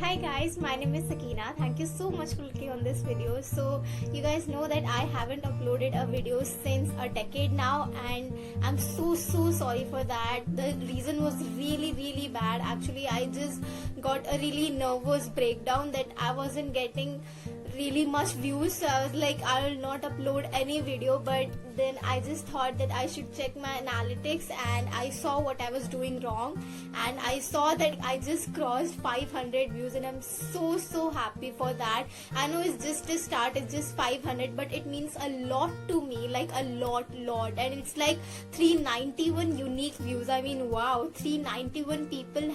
Hi guys, my name is Sakina. Thank you so much for clicking on this video. So you guys know that I haven't uploaded a video since a decade now, and I'm so sorry for that. The reason was really bad. Actually, I just got a really nervous breakdown that I wasn't getting really much views, so I was like, I will not upload any video. But then I just thought that I should check my analytics, and I saw what I was doing wrong, and I saw that I just crossed 500 views, and I'm so happy for that. I know it's just a start, it's just 500, but it means a lot to me, like a lot. And it's like 391 unique views. I mean, wow, 391 people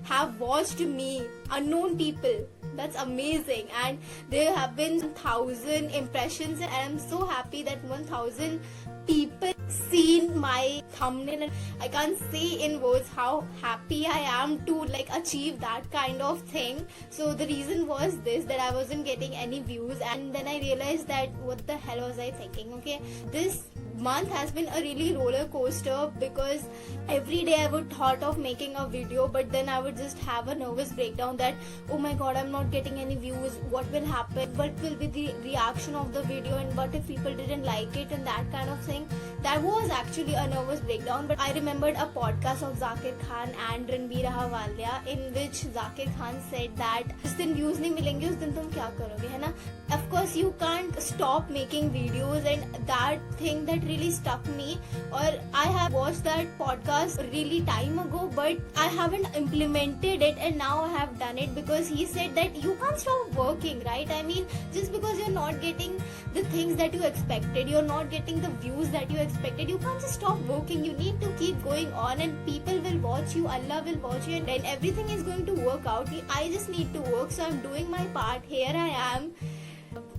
have watched me, unknown people. That's amazing. And there have been 1,000 impressions, and I'm so happy that 1,000 people seen my thumbnail, and I can't say in words how happy I am to like achieve that kind of thing. So the reason was this, that I wasn't getting any views, and then I realized that what the hell was I thinking. Okay, this month has been a really roller coaster, because every day I would thought of making a video, but then I would just have a nervous breakdown that, oh my god, I'm not getting any views, what will happen, what will be the reaction of the video, and what if people didn't like it, and that kind of thing. That was actually a nervous breakdown. But I remembered a podcast of Zakir Khan and Ranbir Ahluwalia, in which Zakir Khan said that जिस दिन views नहीं मिलेंगे उस दिन तुम क्या करोगे, है ना? Of course you can't stop making videos, and that thing that really stuck me. Or I have watched that podcast really time ago, but I haven't implemented it, and now I have done it, because he said that you can't stop working, right? I mean, just because you're not getting the things that you expected, you're not getting the views that you expected, you can't just stop working. You need to keep going on, and people will watch you, Allah will watch you, and then everything is going to work out. I just need to work, so I'm doing my part. Here I am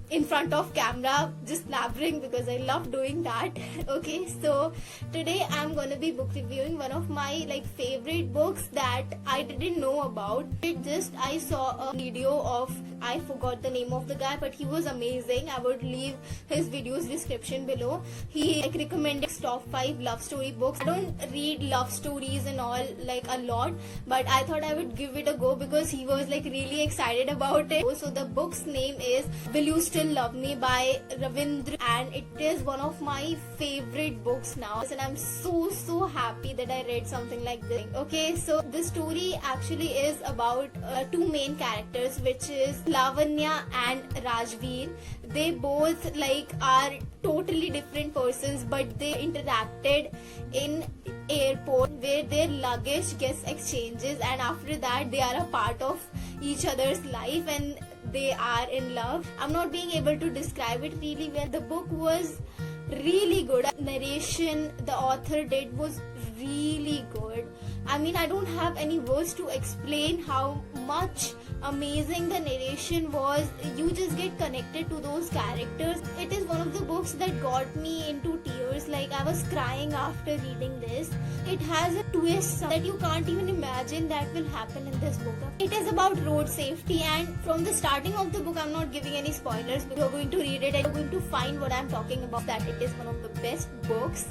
in front of camera just blabbering, because I love doing that. Okay, so today I'm gonna be book reviewing one of my like favorite books that I didn't know about. I saw a video of, I forgot the name of the guy, but he was amazing. I would leave his videos description below. He like recommended top 5 love story books. I don't read love stories and all like a lot, but I thought I would give it a go because he was like really excited about it. So the book's name is Will You Still Love Me by Ravindra, and it is one of my favorite books now, and I'm so happy that I read something like this. Okay, so the story actually is about two main characters, which is Lavanya and Rajveer. They both like are totally different persons, but they interacted in airport where their luggage gets exchanges, and after that they are a part of each other's life, and they are in love. I'm not being able to describe it really well. The book was really good. Narration the author did was really good. I mean, I don't have any words to explain how much amazing the narration was. You just get connected to those characters. It is one of the books that got me into tears. Like, I was crying after reading this. It has a twist that you can't even imagine that will happen in this book. It is about road safety, and from the starting of the book, I'm not giving any spoilers. You're going to read it and you're going to find what I'm talking about, that it is one of the best books.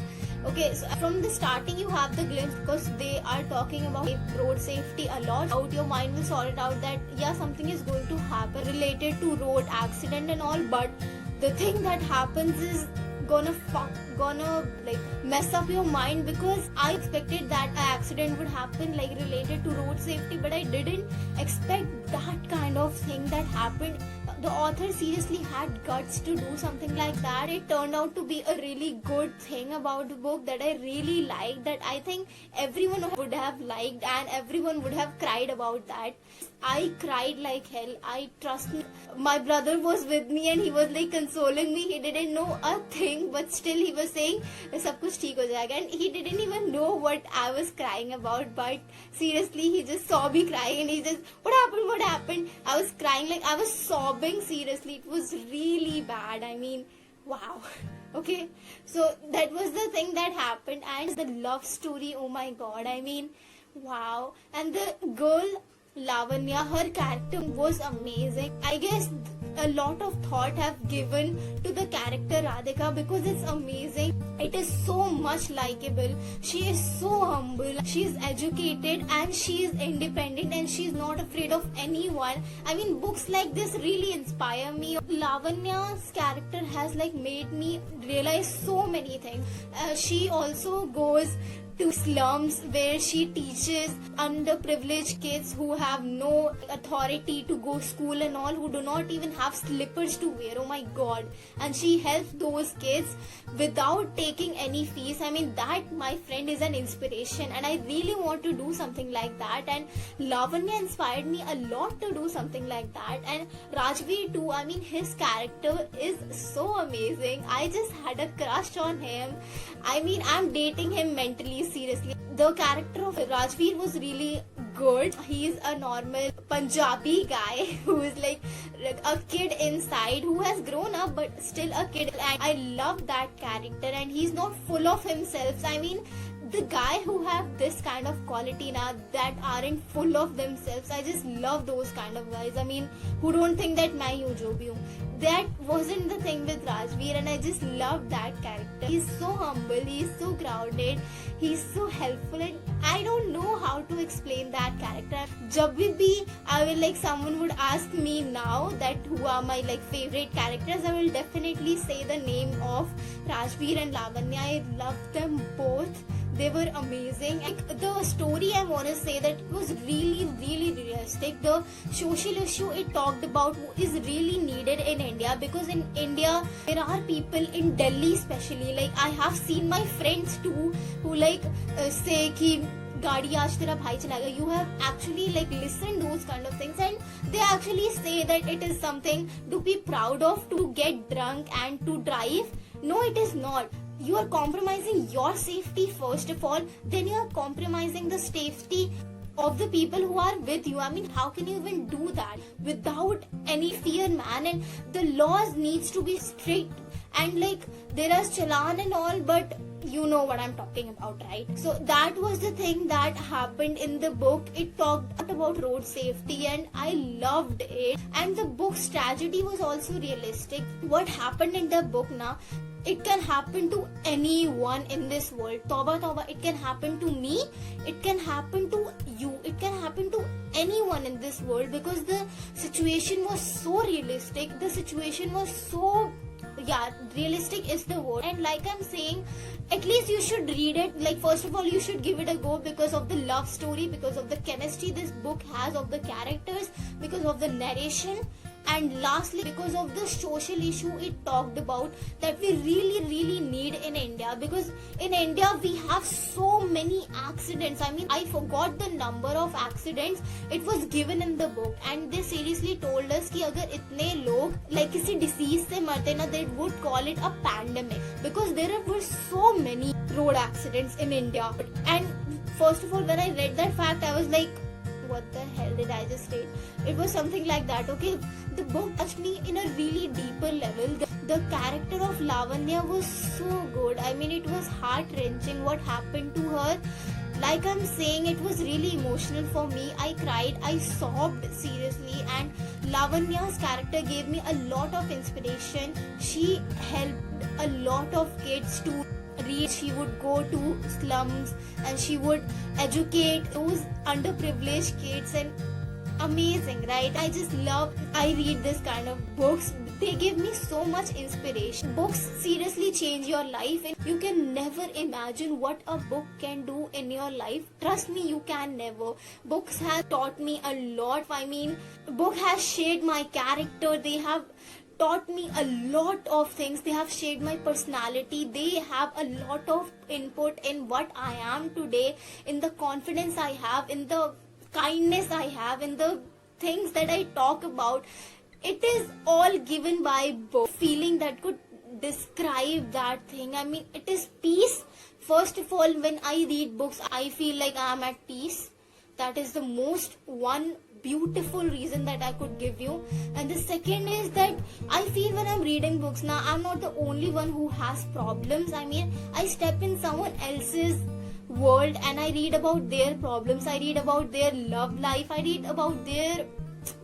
Okay, so from the starting you have the glimpse, because they are talking about road safety a lot. Out your mind will sort it out that yeah, something is going to happen related to road accident and all, but the thing that happens is gonna like mess up your mind, because I expected that an accident would happen like related to road safety, but I didn't expect that kind of thing that happened. The author seriously had guts to do something like that. It turned out to be a really good thing about the book that I really liked, that I think everyone would have liked and everyone would have cried about that. I cried like hell. I trust me. My brother was with me and he was like consoling me. He didn't know a thing, but still he was saying सब कुछ ठीक हो जाएगा, and he didn't even know what I was crying about. But seriously, he just saw me crying and he just, what happened? I was crying, like I was sobbing. Seriously, it was really bad. I mean, wow. Okay, so that was the thing that happened, and the love story, oh my god, I mean, wow. And the girl Lavanya, her character was amazing. I guess a lot of thought have given to the character Radhika, because it's amazing. It is so much likable. She is so humble. She is educated and she is independent and she is not afraid of anyone. I mean, books like this really inspire me. Lavanya's character has like made me realize so many things. She also goes to slums where she teaches underprivileged kids who have no authority to go school and all, who do not even have slippers to wear. Oh my god. And she helps those kids without taking any fees. I mean, that, my friend, is an inspiration, and I really want to do something like that. And Lavanya inspired me a lot to do something like that. And Rajveer too, I mean, his character is so amazing. I just had a crush on him. I mean, I'm dating him mentally, seriously. The character of Rajveer was really good. He's a normal Punjabi guy who is like a kid inside, who has grown up but still a kid, and I love that character. And he's not full of himself. I mean, the guy who have this kind of quality now, that aren't full of themselves, I just love those kind of guys. I mean, who don't think that main hu jo bhi hu. That wasn't the thing with Rajveer, and I just love that character. He's so humble, he's so grounded, he's so helpful, and I don't know how to explain that character. Jab bhi I will, like, someone would ask me now that who are my like favorite characters, I will definitely say the name of Rajveer and Lavanya. I love them both. They were amazing. Like, the story, I want to say that it was really, really realistic. The social issue it talked about is really needed in India, because in India there are people in Delhi especially, like I have seen my friends too who like say ki गाड़ी आज तेरा भाई चलाएगा. You have actually like listened those kind of things, and they actually say that it is something to be proud of to get drunk and to drive. No, it is not. You are compromising your safety first of all, then you are compromising the safety of the people who are with you. I mean, how can you even do that without any fear, man? And the laws needs to be strict, and like there is challan and all, but you know what I'm talking about, right? So that was the thing that happened in the book. It talked about road safety and I loved it. And the book's tragedy was also realistic. What happened in the book now, it can happen to anyone in this world. Tauba tauba, it can happen to me, it can happen to you, it can happen to anyone in this world, because the situation was so realistic. The situation was so, yeah, realistic is the word. And like I'm saying, at least you should read it. Like, first of all, you should give it a go because of the love story, because of the chemistry this book has of the characters, because of the narration, and lastly because of the social issue it talked about that we really, really need in India. Because in India we have so many accidents. I mean, I forgot the number of accidents. It was given in the book, and they seriously told us कि अगर इतने लोग like किसी disease से मरते ना, they would call it a pandemic, because there were so many road accidents in India. And first of all, when I read that fact, I was like, what the hell did I just read? It was something like that. Okay, the book touched me in a really deeper level. The character of Lavanya was so good. I mean, it was heart-wrenching what happened to her. Like I'm saying, it was really emotional for me. I cried, I sobbed seriously, and Lavanya's character gave me a lot of inspiration. She helped a lot of kids to read. She would go to slums and she would educate those underprivileged kids, and amazing, right? I read this kind of books. They give me so much inspiration. Books seriously change your life, and you can never imagine what a book can do in your life. Trust me, you can never. Books have taught me a lot. I mean, book has shaped my character. They have taught me a lot of things. They have shaped my personality. They have a lot of input in what I am today, in the confidence I have, in the kindness I have, in the things that I talk about. It is all given by book. Feeling that could describe that thing. I mean, it is peace. First of all, when I read books, I feel like I am at peace. That is the most one beautiful reason that I could give you. And the second is that I feel when I'm reading books now, I'm not the only one who has problems. I mean, I step in someone else's world and I read about their problems. I read about their love life. I read about their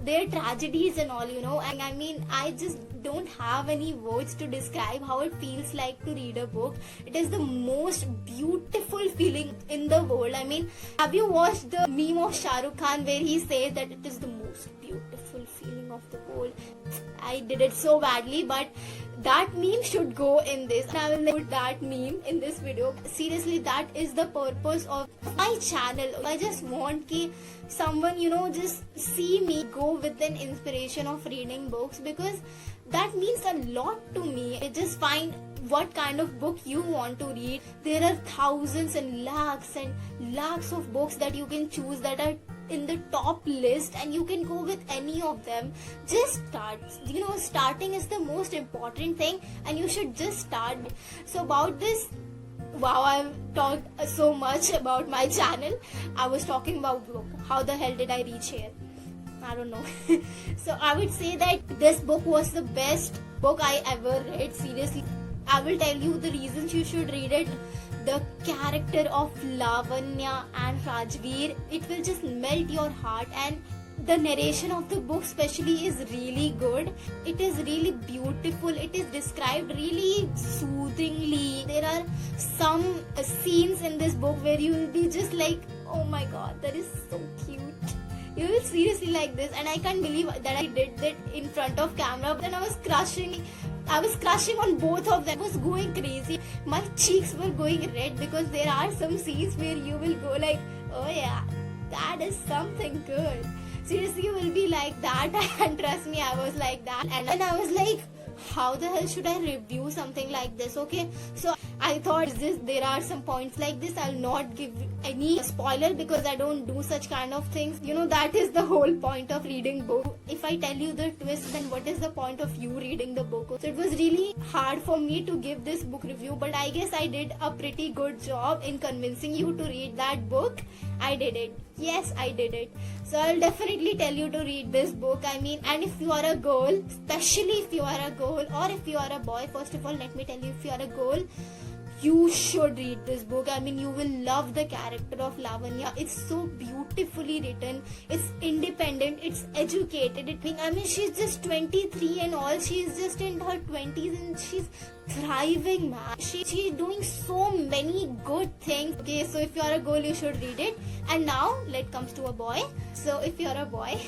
their tragedies and all, you know. And I mean, I just don't have any words to describe how it feels like to read a book. It is the most beautiful feeling in the world. I mean, have you watched the meme of Shah Rukh Khan where he says that it is the most beautiful feeling of the world? I did it so badly, but that meme should go in this. I will put that meme in this video. Seriously, that is the purpose of my channel. I just want ki someone, you know, just see me go with an inspiration of reading books, because that means a lot to me. I just find what kind of book you want to read. There are thousands and lakhs of books that you can choose that are in the top list, and you can go with any of them. Just start. You know, starting is the most important thing, and you should just start. So about this, wow, I've talked so much about my channel. I was talking about book. How the hell did I reach here? I don't know. So I would say that this book was the best book I ever read. Seriously, I will tell you the reasons you should read it. The character of Lavanya and Rajveer, it will just melt your heart, and the narration of the book especially is really good. It is really beautiful. It is described really soothingly. There are some scenes in this book where you will be just like, oh my god, that is so cute. You will seriously like this, and I can't believe that I did that in front of camera. But then I was crushing on both of them. I was going crazy. My cheeks were going red, because there are some scenes where you will go like, oh yeah, that is something good. Seriously, you will be like that. And trust me, I was like that. And I was like, how the hell should I review something like this? Okay, so I thought there are some points like this. I'll not give any spoiler, because I don't do such kind of things. You know, that is the whole point of reading book. If I tell you the twist, then what is the point of you reading the book? So it was really hard for me to give this book review, but I guess I did a pretty good job in convincing you to read that book. I did it. Yes, I did it. So I'll definitely tell you to read this book. I mean, and if you are a girl, especially if you are a girl, or if you are a boy, first of all, let me tell you, if you are a girl, you should read this book. I mean, you will love the character of Lavanya. It's so beautifully written. It's independent. It's educated. I mean, she's just 23 and all. She's just in her 20s and she's thriving, man. She's doing so many good things. Okay, so if you're a girl, you should read it. And now, let's come to a boy. So if you're a boy,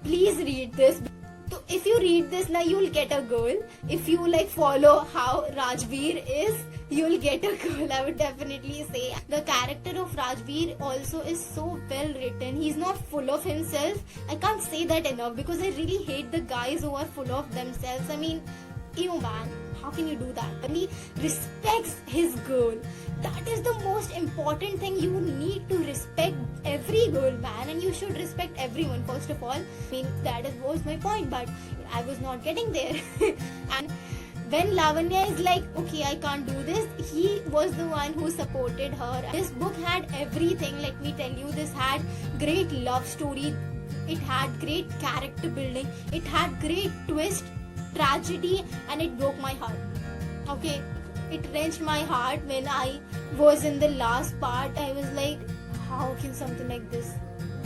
please read this. So if you read this, now you'll get a girl. If you like follow how Rajveer is, you'll get a girl. I would definitely say the character of Rajveer also is so well written. He's not full of himself. I can't say that enough, because I really hate the guys who are full of themselves. I mean, ew, man, how can you do that? And he respects his girl. That is the most important thing. You need to respect every girl, man, and you should respect everyone, first of all. I mean, that was my point, but I was not getting there. And when Lavanya is like, okay, I can't do this, he was the one who supported her. This book had everything, let me tell you. This had great love story. It had great character building. It had great twist, tragedy, and it broke my heart. Okay, it wrenched my heart when I was in the last part. I was like, how can something like this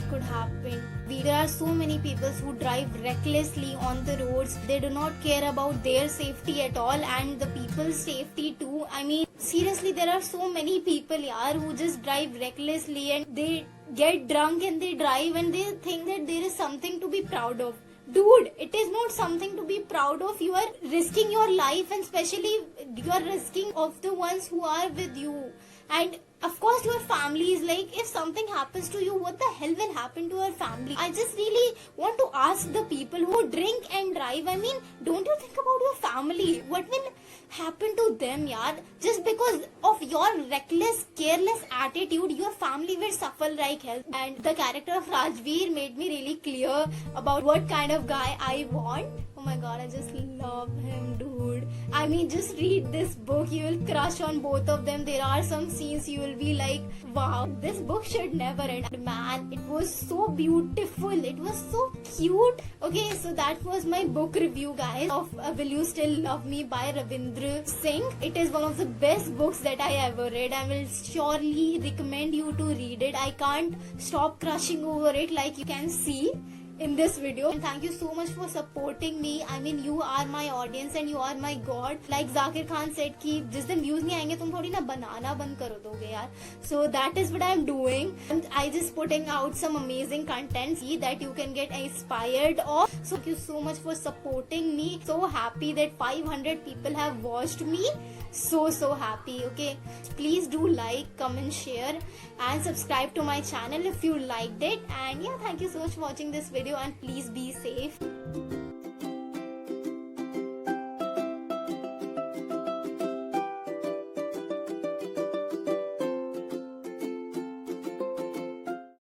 could happen? There are so many people who drive recklessly on the roads. They do not care about their safety at all, and the people's safety too. I mean, seriously, there are so many people here who just drive recklessly, and they get drunk and they drive, and they think that there is something to be proud of. Dude, it is not something to be proud of. You are risking your life, and especially you are risking of the ones who are with you. And of course your family is like, if something happens to you, what the hell will happen to our family? I just really want to ask the people who drink and drive, I mean, don't you think about your family? What will happen to them, yaar? Just because of your reckless, careless attitude, your family will suffer like hell. And the character of Rajveer made me really clear about what kind of guy I want. Oh my god, I just love him, dude. I mean, just read this book. You will crush on both of them. There are some scenes you will be like, wow, this book should never end. Man, it was so beautiful. It was so cute. Okay, so that was my book review, guys, of Will You Still Love Me by Ravindra Singh. It is one of the best books that I ever read. I will surely recommend you to read it. I can't stop crushing over it, like you can see. in this video, and thank you so much for supporting me. I mean, you are my audience and you are my god. Like Zakir Khan said कि जिस दिन views नहीं आएंगे तुम थोड़ी ना बनाना बंद कर दोगे यार. So that is what I am doing, and I just putting out some amazing content that you can get inspired of. So thank you so much for supporting me. So happy that 500 people have watched me. So happy. Okay, please do like, comment, share and subscribe to my channel if you liked it. And yeah, thank you so much for watching this video, and please be safe.